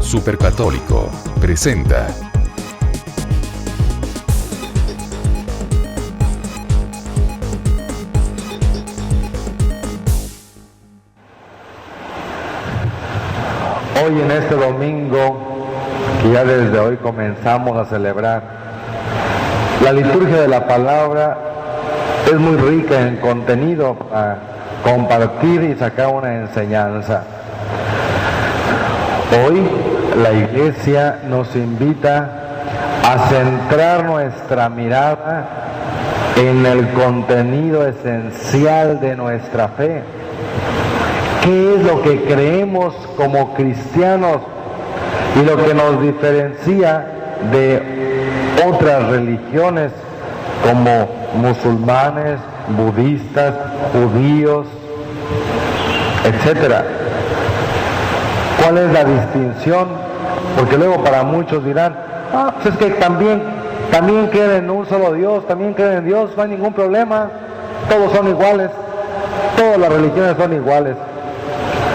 Supercatólico presenta. Hoy en este domingo, que ya desde hoy comenzamos a celebrar, la liturgia de la palabra es muy rica en contenido para compartir y sacar una enseñanza. Hoy la Iglesia nos invita a centrar nuestra mirada en el contenido esencial de nuestra fe. ¿Qué es lo que creemos como cristianos y lo que nos diferencia de otras religiones como musulmanes, budistas, judíos, etcétera? ¿Cuál es la distinción? Porque luego para muchos dirán, pues es que también creen en un solo Dios, también creen en Dios, no hay ningún problema, todos son iguales, todas las religiones son iguales.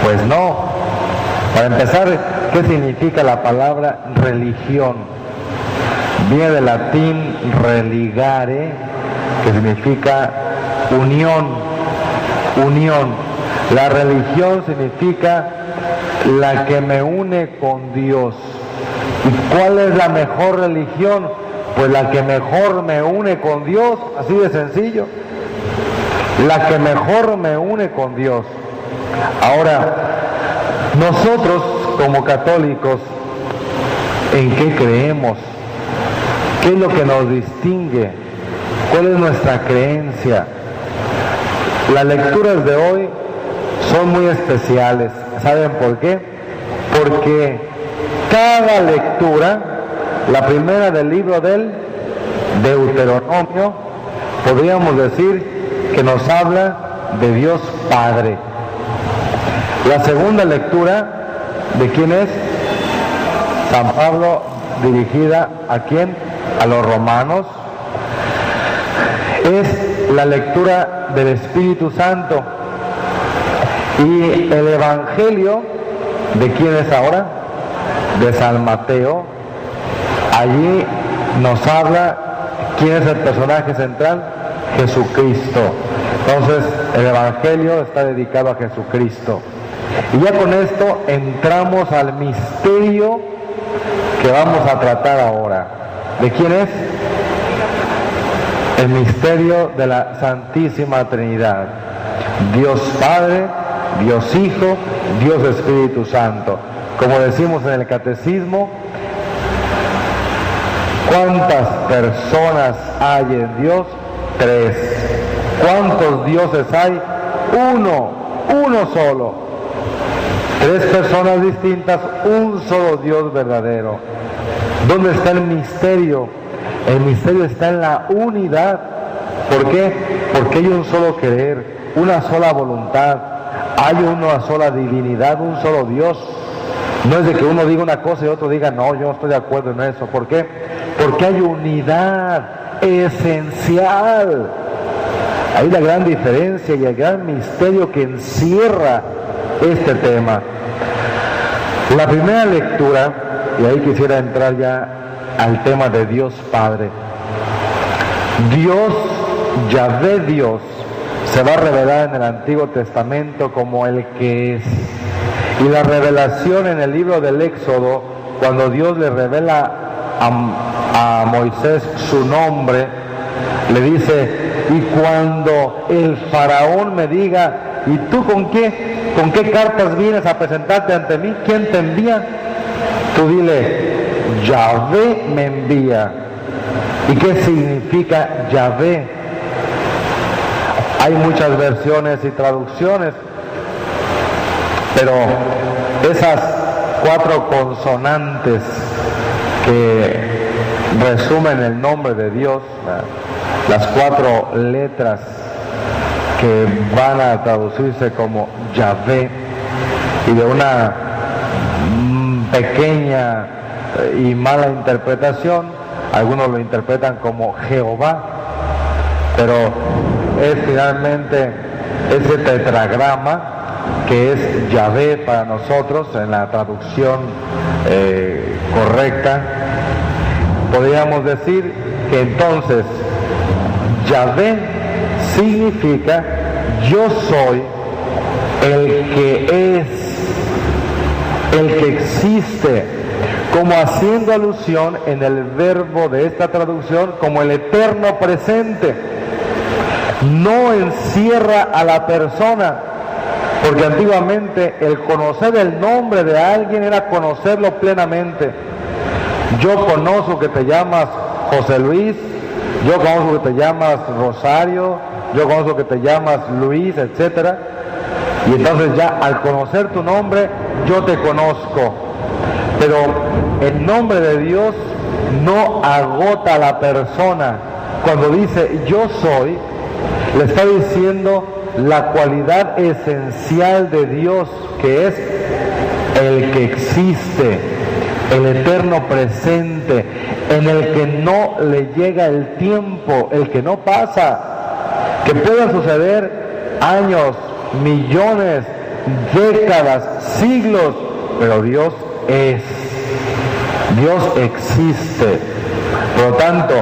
Pues no. Para empezar, ¿qué significa la palabra religión? Viene del latín religare, que significa unión. La religión significa la que me une con Dios. ¿Y cuál es la mejor religión? Pues la que mejor me une con Dios, así de sencillo. La que mejor me une con Dios. Ahora, nosotros como católicos, ¿en qué creemos? ¿Qué es lo que nos distingue? ¿Cuál es nuestra creencia? Las lecturas de hoy son muy especiales. ¿Saben por qué? Porque cada lectura, la primera del libro del Deuteronomio, podríamos decir que nos habla de Dios Padre. La segunda lectura, ¿de quién es? San Pablo, dirigida ¿a quién? A los romanos. Es la lectura del Espíritu Santo. Y el Evangelio, ¿de quién es ahora? De San Mateo. Allí nos habla quién es el personaje central, Jesucristo. Entonces, el Evangelio está dedicado a Jesucristo. Y ya con esto entramos al misterio que vamos a tratar ahora. ¿De quién es? El misterio de la Santísima Trinidad. Dios Padre, Dios Hijo, Dios Espíritu Santo. Como decimos en el Catecismo, ¿cuántas personas hay en Dios? 3. ¿Cuántos dioses hay? Uno solo. 3 personas distintas, un solo Dios verdadero. ¿Dónde está el misterio? El misterio está en la unidad. ¿Por qué? Porque hay un solo querer, una sola voluntad, hay una sola divinidad, un solo Dios. No es de que uno diga una cosa y otro diga, no, yo no estoy de acuerdo en eso. ¿Por qué? Porque hay unidad esencial. Hay la gran diferencia y el gran misterio que encierra este tema. La primera lectura, y ahí quisiera entrar ya al tema de Dios Padre. Dios, Yahvé Dios, se va a revelar en el Antiguo Testamento como el que es. Y la revelación en el libro del Éxodo, cuando Dios le revela a Moisés su nombre, le dice, y cuando el faraón me diga, ¿y tú con qué cartas vienes a presentarte ante mí? ¿Quién te envía? Tú dile, Yahvé me envía. ¿Y qué significa Yahvé? Hay muchas versiones y traducciones, pero esas 4 consonantes que resumen el nombre de Dios, las 4 letras que van a traducirse como Yahvé, y de una pequeña y mala interpretación, algunos lo interpretan como Jehová, pero es finalmente ese tetragrama que es Yahvé para nosotros en la traducción correcta, podríamos decir que entonces Yahvé significa yo soy el que es, el que existe, como haciendo alusión en el verbo de esta traducción como el eterno presente. No encierra a la persona, porque antiguamente el conocer el nombre de alguien era conocerlo plenamente. Yo conozco que te llamas José Luis, yo conozco que te llamas Rosario, yo conozco que te llamas Luis, etcétera. Y entonces ya al conocer tu nombre, yo te conozco. Pero el nombre de Dios no agota a la persona. Cuando dice yo soy, le está diciendo la cualidad esencial de Dios, que es el que existe, el eterno presente, en el que no le llega el tiempo, el que no pasa, que puedan suceder años, millones, décadas, siglos, pero Dios es, Dios existe, por lo tanto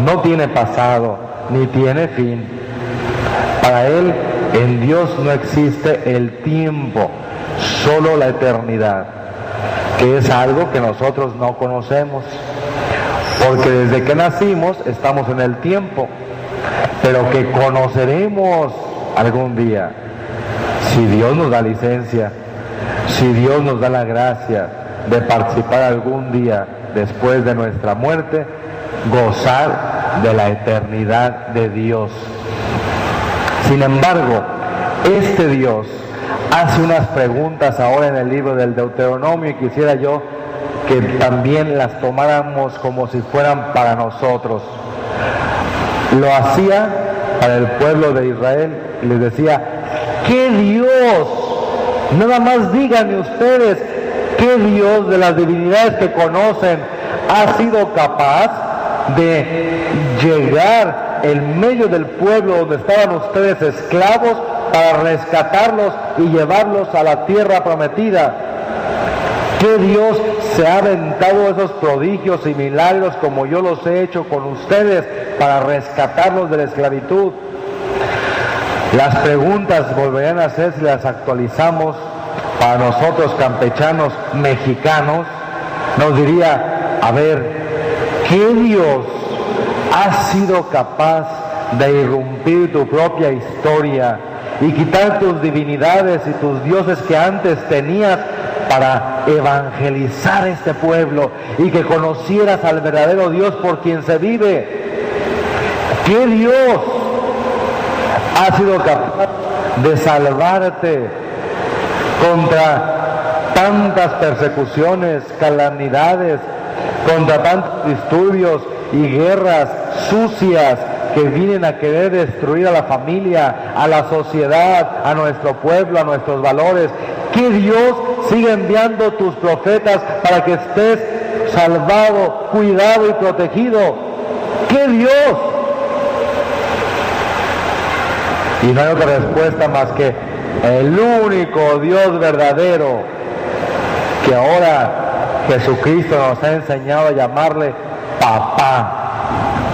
no tiene pasado ni tiene fin. Para Él, en Dios no existe el tiempo, solo la eternidad, que es algo que nosotros no conocemos, porque desde que nacimos estamos en el tiempo, pero que conoceremos algún día, si Dios nos da licencia, si Dios nos da la gracia de participar algún día después de nuestra muerte, gozar de la eternidad de Dios. Sin embargo, este Dios hace unas preguntas ahora en el libro del Deuteronomio, y quisiera yo que también las tomáramos como si fueran para nosotros. Lo hacía para el pueblo de Israel y les decía: ¿qué Dios? Nada más díganme ustedes, ¿qué Dios de las divinidades que conocen ha sido capaz de llegar en medio del pueblo donde estaban ustedes esclavos para rescatarlos y llevarlos a la tierra prometida? ¿Qué Dios se ha aventado esos prodigios y milagros como yo los he hecho con ustedes para rescatarlos de la esclavitud? Las preguntas volverían a ser, si las actualizamos para nosotros campechanos mexicanos, nos diría: a ver, ¿qué Dios ha sido capaz de irrumpir tu propia historia y quitar tus divinidades y tus dioses que antes tenías para evangelizar este pueblo y que conocieras al verdadero Dios por quien se vive? ¿Qué Dios ha sido capaz de salvarte contra tantas persecuciones, calamidades, contra tantos disturbios y guerras sucias que vienen a querer destruir a la familia, a la sociedad, a nuestro pueblo, a nuestros valores? ¿Qué Dios sigue enviando tus profetas para que estés salvado, cuidado y protegido? ¿Qué Dios? Y no hay otra respuesta más que el único Dios verdadero, que ahora Jesucristo nos ha enseñado a llamarle papá.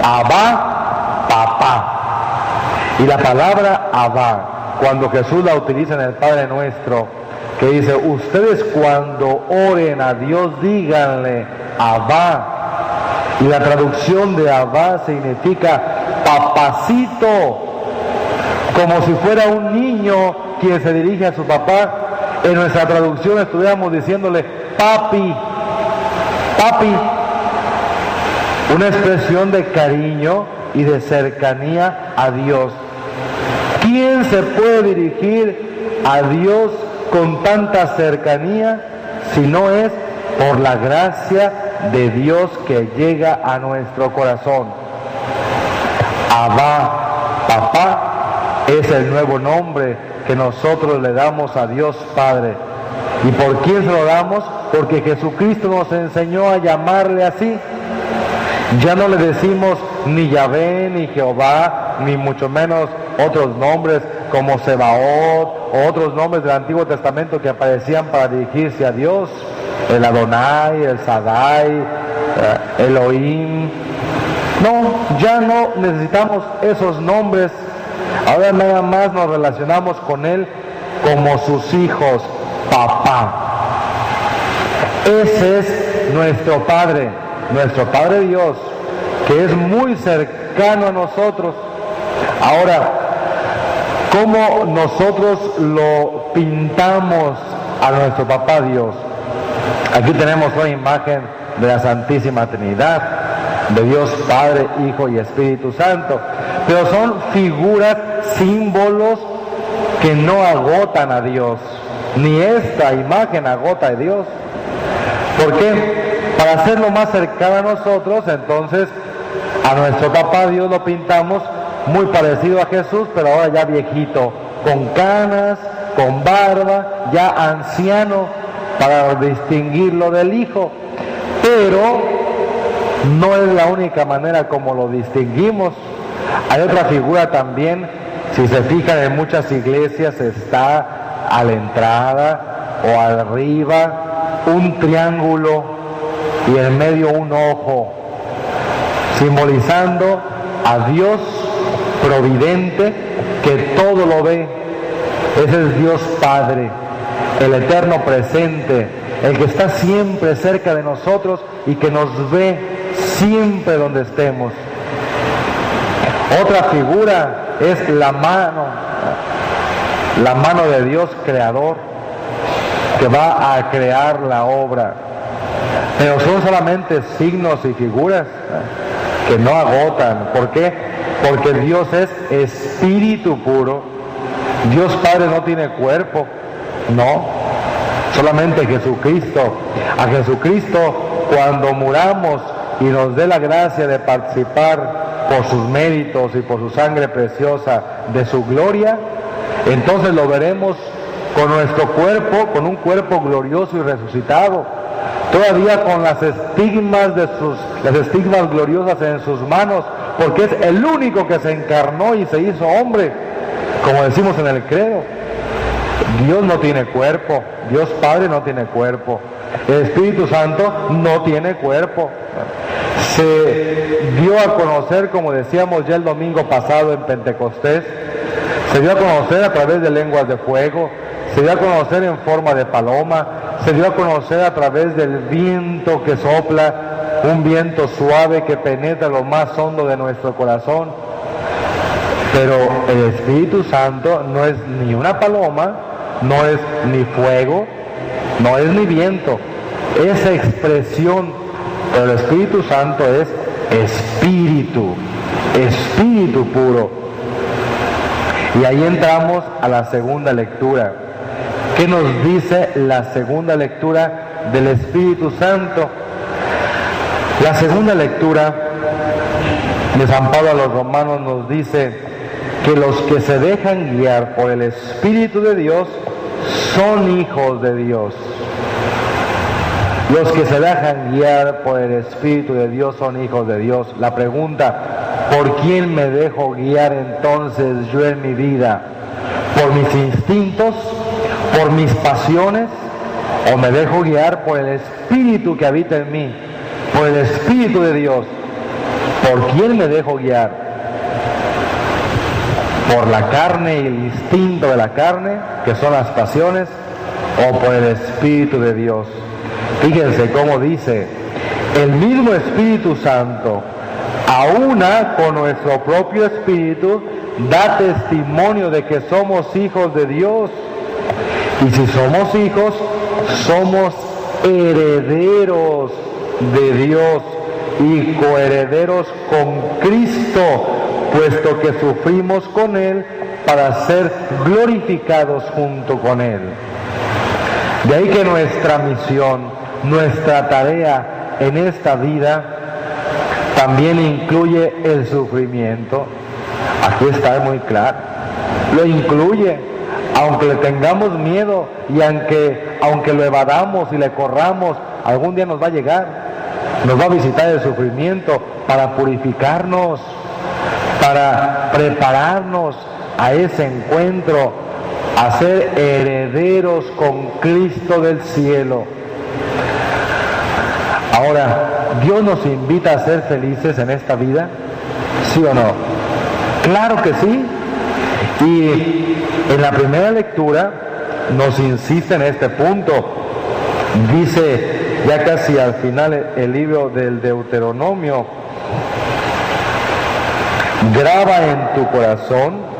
Abba, papá. Y la palabra Abba, cuando Jesús la utiliza en el Padre Nuestro, que dice: ustedes cuando oren a Dios díganle Abba. Y la traducción de Abba significa papacito, como si fuera un niño quien se dirige a su papá. En nuestra traducción estuviéramos diciéndole papi, papi, una expresión de cariño y de cercanía a Dios. ¿Quién se puede dirigir a Dios con tanta cercanía si no es por la gracia de Dios que llega a nuestro corazón? Abba, papá, es el nuevo nombre que nosotros le damos a Dios Padre. ¿Y por quién se lo damos? Porque Jesucristo nos enseñó a llamarle así. Ya no le decimos ni Yahvé, ni Jehová, ni mucho menos otros nombres como Sebaot, o otros nombres del Antiguo Testamento que aparecían para dirigirse a Dios, el Adonai, el Shaddai, Elohim. No, ya no necesitamos esos nombres, ahora nada más nos relacionamos con Él como sus hijos, papá. Ese es nuestro Padre Dios, que es muy cercano a nosotros. Ahora, ¿cómo nosotros lo pintamos a nuestro papá Dios? Aquí tenemos una imagen de la Santísima Trinidad, de Dios Padre, Hijo y Espíritu Santo, pero son figuras, símbolos que no agotan a Dios, ni esta imagen agota a Dios. ¿Por qué? Para hacerlo más cercano a nosotros, entonces a nuestro papá Dios lo pintamos muy parecido a Jesús, pero ahora ya viejito, con canas, con barba, ya anciano, para distinguirlo del Hijo. Pero no es la única manera como lo distinguimos. Hay otra figura también, si se fijan en muchas iglesias está a la entrada o arriba un triángulo y en medio un ojo, simbolizando a Dios providente que todo lo ve. Ese es Dios Padre, el eterno presente, el que está siempre cerca de nosotros y que nos ve siempre donde estemos. Otra figura es la mano de Dios creador, que va a crear la obra. Pero son solamente signos y figuras que no agotan. ¿Por qué? Porque Dios es espíritu puro. Dios Padre no tiene cuerpo, no, solamente Jesucristo. A Jesucristo, cuando muramos y nos dé la gracia de participar por sus méritos y por su sangre preciosa de su gloria, entonces lo veremos con nuestro cuerpo, con un cuerpo glorioso y resucitado, todavía con las estigmas gloriosas en sus manos, porque es el único que se encarnó y se hizo hombre, como decimos en el credo. Dios no tiene cuerpo, Dios Padre no tiene cuerpo, el Espíritu Santo no tiene cuerpo. Se dio a conocer, como decíamos ya el domingo pasado en Pentecostés, se dio a conocer a través de lenguas de fuego, se dio a conocer en forma de paloma, se dio a conocer a través del viento que sopla, un viento suave que penetra lo más hondo de nuestro corazón. Pero el Espíritu Santo no es ni una paloma, no es ni fuego, no es ni viento, es expresión, pero el Espíritu Santo es espíritu, espíritu puro. Y ahí entramos a la segunda lectura. ¿Qué nos dice la segunda lectura del Espíritu Santo? La segunda lectura de San Pablo a los Romanos nos dice que los que se dejan guiar por el Espíritu de Dios son hijos de Dios. Los que se dejan guiar por el Espíritu de Dios son hijos de Dios. La pregunta, ¿por quién me dejo guiar entonces yo en mi vida? ¿Por mis instintos? ¿Por mis pasiones? ¿O me dejo guiar por el Espíritu que habita en mí? Por el Espíritu de Dios. ¿Por quién me dejo guiar? ¿Por la carne y el instinto de la carne, que son las pasiones? ¿O por el Espíritu de Dios? Fíjense cómo dice, el mismo Espíritu Santo, aúna con nuestro propio espíritu, da testimonio de que somos hijos de Dios. Y si somos hijos, somos herederos de Dios y coherederos con Cristo, puesto que sufrimos con Él para ser glorificados junto con Él. De ahí que nuestra misión, nuestra tarea en esta vida también incluye el sufrimiento. Aquí está muy claro, lo incluye, aunque le tengamos miedo y aunque lo evadamos y le corramos, algún día nos va a llegar, nos va a visitar el sufrimiento para purificarnos, para prepararnos, a ese encuentro, a ser herederos con Cristo del cielo. Ahora, ¿Dios nos invita a ser felices en esta vida? ¿Sí o no? Claro que sí. Y en la primera lectura nos insiste en este punto. Dice, ya casi al final, el libro del Deuteronomio: graba en tu corazón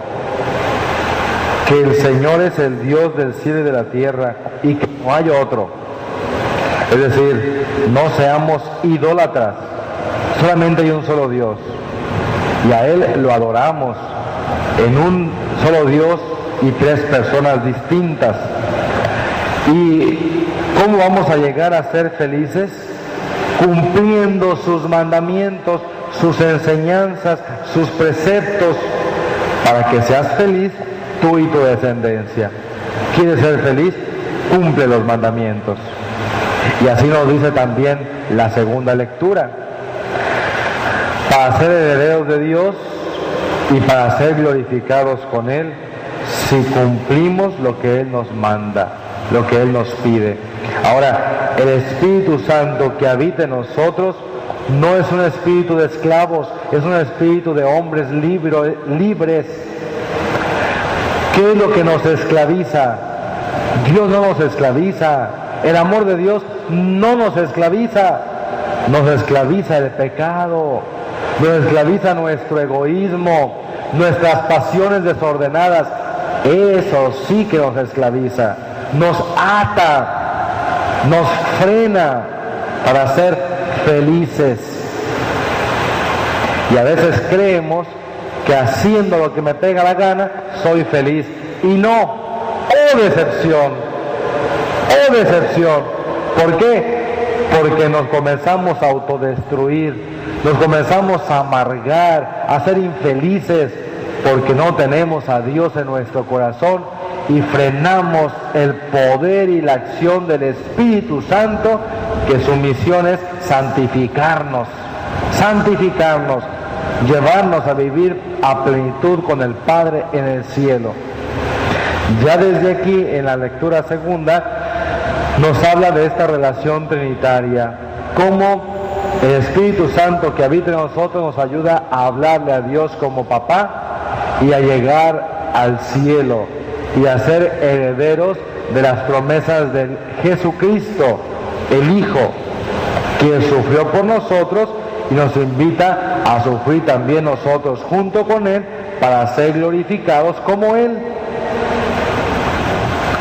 que el Señor es el Dios del cielo y de la tierra y que no hay otro. Es decir, no seamos idólatras, solamente hay un solo Dios y a Él lo adoramos en un solo Dios y tres personas distintas. ¿Y cómo vamos a llegar a ser felices? Cumpliendo sus mandamientos, sus enseñanzas, sus preceptos, para que seas feliz tú y tu descendencia. ¿Quieres ser feliz? Cumple los mandamientos. Y así nos dice también la segunda lectura. Para ser herederos de Dios y para ser glorificados con Él, si cumplimos lo que Él nos manda, lo que Él nos pide. Ahora, el Espíritu Santo que habita en nosotros no es un espíritu de esclavos, es un espíritu de hombres libres. ¿Qué es lo que nos esclaviza? Dios no nos esclaviza. El amor de Dios no nos esclaviza. Nos esclaviza el pecado, nos esclaviza nuestro egoísmo, nuestras pasiones desordenadas. Eso sí que nos esclaviza, nos ata, nos frena para ser felices. Y a veces creemos que haciendo lo que me pega la gana soy feliz. Y no. ¡Oh, decepción! ¡Oh, decepción! ¿Por qué? Porque nos comenzamos a autodestruir, nos comenzamos a amargar, a ser infelices, porque no tenemos a Dios en nuestro corazón y frenamos el poder y la acción del Espíritu Santo, que su misión es santificarnos, llevarnos a vivir a plenitud con el Padre en el cielo. Ya desde aquí, en la lectura segunda, nos habla de esta relación trinitaria, cómo el Espíritu Santo que habita en nosotros nos ayuda a hablarle a Dios como papá y a llegar al cielo y a ser herederos de las promesas de Jesucristo, el Hijo, quien sufrió por nosotros y nos invita a sufrir también nosotros junto con Él para ser glorificados como Él.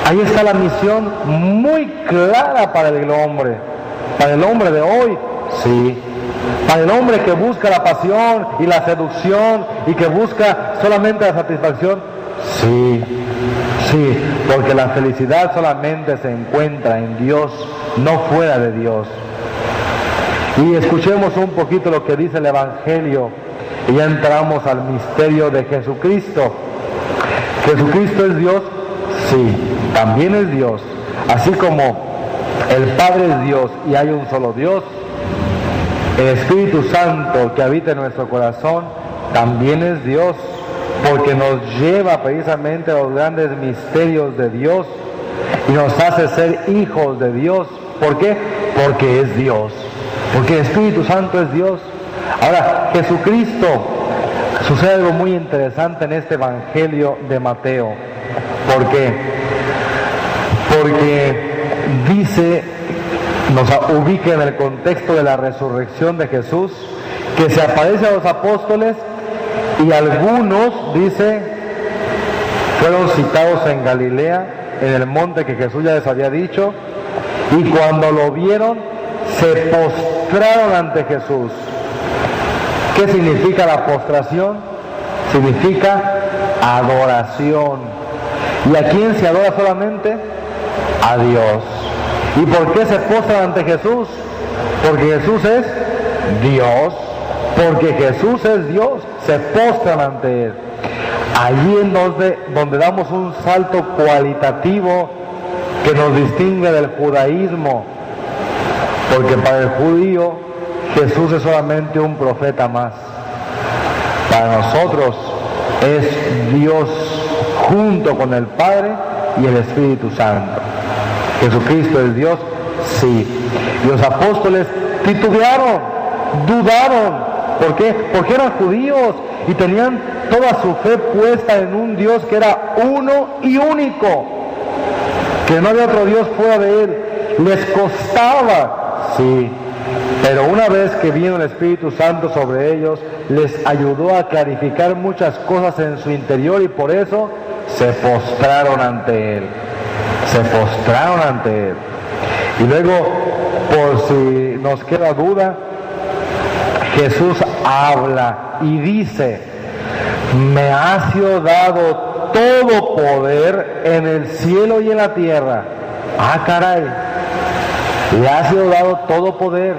Ahí está la misión muy clara para el hombre de hoy, sí. Para el hombre que busca la pasión y la seducción y que busca solamente la satisfacción, sí, porque la felicidad solamente se encuentra en Dios, no fuera de Dios. Y escuchemos un poquito lo que dice el Evangelio y ya entramos al misterio de Jesucristo. ¿Jesucristo es Dios? Sí, también es Dios. Así como el Padre es Dios y hay un solo Dios, el Espíritu Santo que habita en nuestro corazón también es Dios, porque nos lleva precisamente a los grandes misterios de Dios y nos hace ser hijos de Dios. ¿Por qué? Porque es Dios, porque el Espíritu Santo es Dios. Ahora, Jesucristo, sucede algo muy interesante en este Evangelio de Mateo. ¿Por qué? Porque dice, nos ubica en el contexto de la resurrección de Jesús, que se aparece a los apóstoles y algunos, dice, fueron citados en Galilea, en el monte que Jesús ya les había dicho, y cuando lo vieron, se postraron ante Jesús. ¿Qué significa la postración? Significa adoración. ¿Y a quién se adora solamente? A Dios. ¿Y por qué se postran ante Jesús? Porque Jesús es Dios. Porque Jesús es Dios, se postran ante Él. Allí en donde damos un salto cualitativo que nos distingue del judaísmo. Porque para el judío Jesús es solamente un profeta más. Para nosotros es Dios junto con el Padre y el Espíritu Santo. ¿Jesucristo es Dios? Sí. Los apóstoles titubearon, dudaron. ¿Por qué? Porque eran judíos y tenían toda su fe puesta en un Dios que era uno y único, que no había otro Dios fuera de Él. Les costaba, sí, pero una vez que vino el Espíritu Santo sobre ellos, les ayudó a clarificar muchas cosas en su interior y por eso se postraron ante Él. Se postraron ante Él. Y luego, por si nos queda duda, Jesús habla y dice: me ha sido dado todo poder en el cielo y en la tierra. Ah, caray, le ha sido dado todo poder.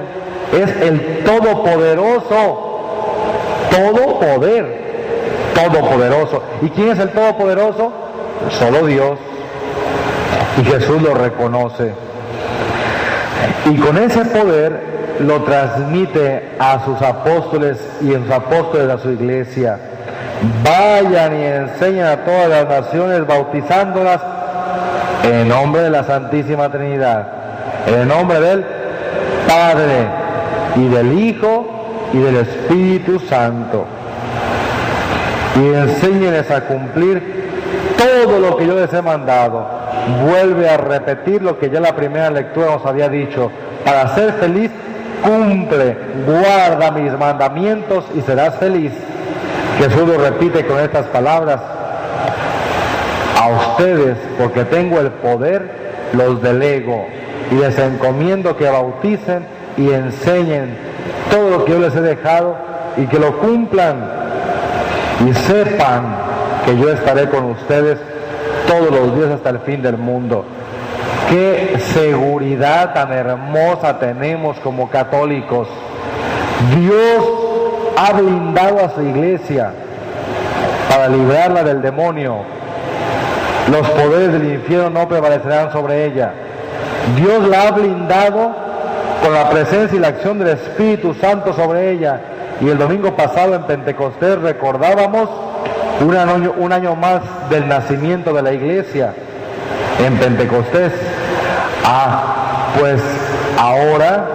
Es el todopoderoso. Todo poder. Todopoderoso. ¿Y quién es el todopoderoso? Solo Dios. Y Jesús lo reconoce. Y con ese poder lo transmite a sus apóstoles y a sus apóstoles a su iglesia. Vayan y enseñen a todas las naciones, bautizándolas en el nombre de la Santísima Trinidad, en el nombre del Padre y del Hijo y del Espíritu Santo. Y enséñenles a cumplir todo lo que yo les he mandado. Vuelve a repetir lo que ya en la primera lectura nos había dicho: para ser feliz, cumple, guarda mis mandamientos y serás feliz. Jesús lo repite con estas palabras: a ustedes, porque tengo el poder, los delego y les encomiendo que bauticen y enseñen todo lo que yo les he dejado y que lo cumplan, y sepan que yo estaré con ustedes todos los días hasta el fin del mundo. Qué seguridad tan hermosa tenemos como católicos. Dios ha blindado a su iglesia para librarla del demonio. Los poderes del infierno no prevalecerán sobre ella. Dios la ha blindado con la presencia y la acción del Espíritu Santo sobre ella. Y el domingo pasado en Pentecostés recordábamos un año más del nacimiento de la iglesia en Pentecostés. Pues ahora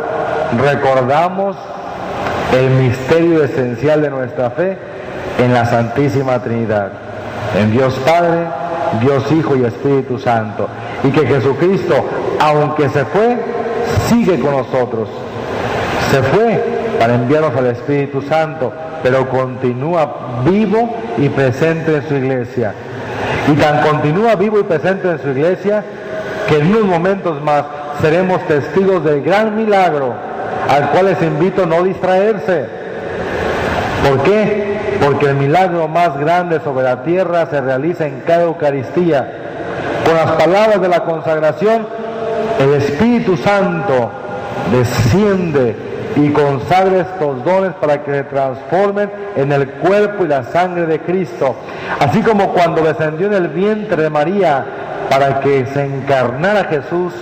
recordamos el misterio esencial de nuestra fe en la Santísima Trinidad, en Dios Padre, Dios Hijo y Espíritu Santo, y que Jesucristo, aunque se fue, sigue con nosotros. Se fue para enviarnos al Espíritu Santo, pero continúa vivo y presente en su iglesia. Y tan continúa vivo y presente en su iglesia que en unos momentos más seremos testigos del gran milagro, al cual les invito a no distraerse. ¿Por qué? Porque el milagro más grande sobre la tierra se realiza en cada Eucaristía. Con las palabras de la consagración, el Espíritu Santo desciende y consagra estos dones para que se transformen en el cuerpo y la sangre de Cristo. Así como cuando descendió en el vientre de María para que se encarnara Jesús,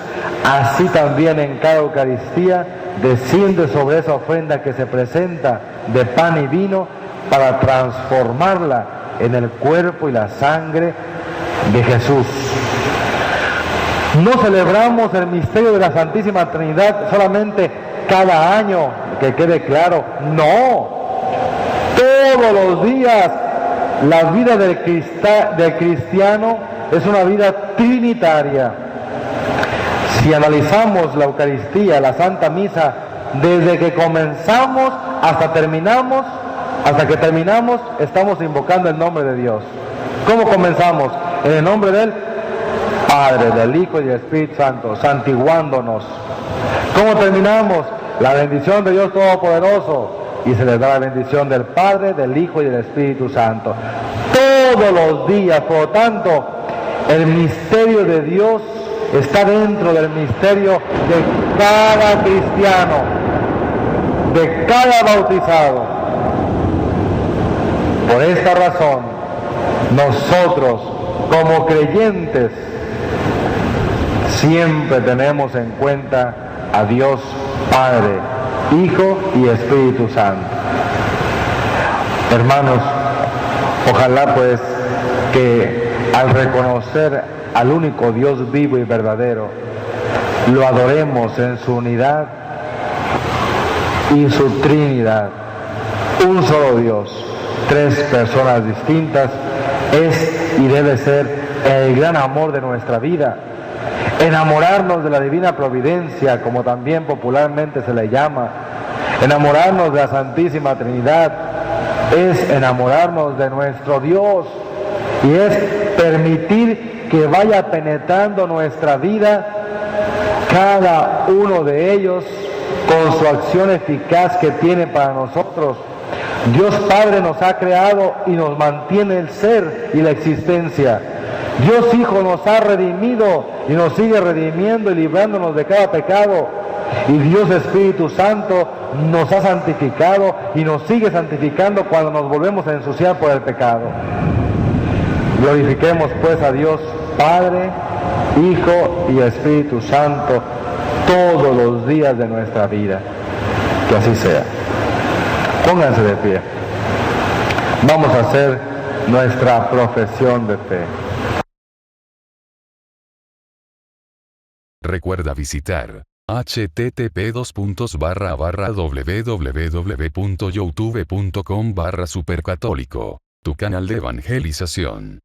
así también en cada Eucaristía desciende sobre esa ofrenda que se presenta de pan y vino para transformarla en el cuerpo y la sangre de Jesús. No celebramos el misterio de la Santísima Trinidad solamente cada año, que quede claro, no, todos los días. La vida del cristiano es una vida trinitaria. Si analizamos la Eucaristía, la Santa Misa, desde que comenzamos hasta que terminamos, estamos invocando el nombre de Dios. ¿Cómo comenzamos? En el nombre del Padre, del Hijo y del Espíritu Santo, santiguándonos. ¿Cómo terminamos? La bendición de Dios Todopoderoso, y se les da la bendición del Padre, del Hijo y del Espíritu Santo. Todos los días, por lo tanto, el misterio de Dios está dentro del misterio de cada cristiano, de cada bautizado. Por esta razón, nosotros, como creyentes, siempre tenemos en cuenta a Dios Padre, Hijo y Espíritu Santo. Hermanos, Ojalá pues que al reconocer al único Dios vivo y verdadero, lo adoremos en su unidad y su Trinidad. Un solo Dios, tres personas distintas, es y debe ser el gran amor de nuestra vida. Enamorarnos de la divina providencia, como también popularmente se le llama, enamorarnos de la Santísima Trinidad, es enamorarnos de nuestro Dios y es permitir que vaya penetrando nuestra vida cada uno de ellos con su acción eficaz que tiene para nosotros. Dios Padre nos ha creado y nos mantiene el ser y la existencia. Dios Hijo nos ha redimido y nos sigue redimiendo y librándonos de cada pecado. Y Dios Espíritu Santo nos ha santificado y nos sigue santificando cuando nos volvemos a ensuciar por el pecado. Glorifiquemos pues a Dios Padre, Hijo y Espíritu Santo todos los días de nuestra vida. Que así sea. Pónganse de pie. Vamos a hacer nuestra profesión de fe. Recuerda visitar http://www.youtube.com/supercatólico, tu canal de evangelización.